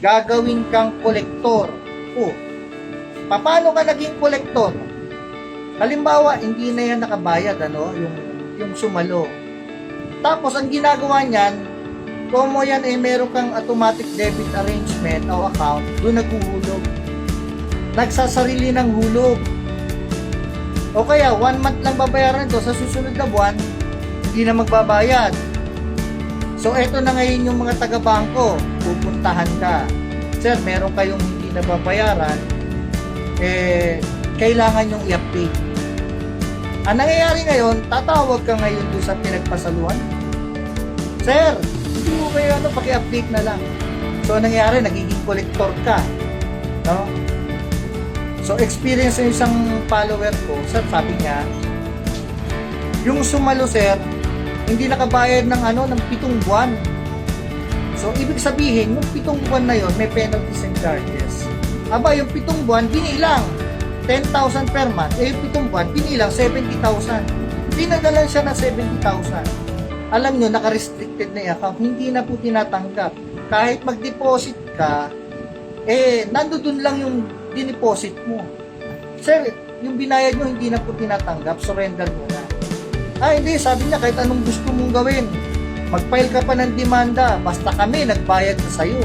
gagawin kang kolektor. Oh, paano ka naging kolektor? Halimbawa, hindi na yan nakabayad, yung sumalo. Tapos, ang ginagawa niyan, kung mo yan meron kang automatic debit arrangement o account, doon naghuhulog. Nagsasarili ng hulog. O kaya, 1 month lang babayaran ito, sa susunod na buwan, hindi na magbabayad. So, eto na ngayon yung mga taga-bangko, pupuntahan ka. Sir, meron kayong hindi nababayaran, kailangan yung i-update. Ang nangyayari ngayon, tatawag ka ngayon doon sa pinagpasaluhan. Sir, hindi mo kayo paki-update na lang. So, ang nangyayari, nagiging collector ka. No? So, experience ng isang follower ko, sir, sabi niya, yung sumalo, sir, hindi nakabayad ng ng 7 buwan. So, ibig sabihin, yung 7 buwan na yon may penalties and charges. Aba, yung 7 buwan, binilang 10,000 per month. Yung 7 buwan, binilang 70,000. Pinadalan siya ng 70,000. Alam nyo, naka-restricted na yung account. Hindi na po tinatanggap. Kahit mag-deposit ka, nandoon lang yung dineposit mo. Sir, yung binayad nyo, hindi na po tinatanggap. Surrender mo na. Hindi, sabi niya, kahit anong gusto mong gawin. Mag-file ka pa ng demanda, basta kami nagbayad na sa'yo.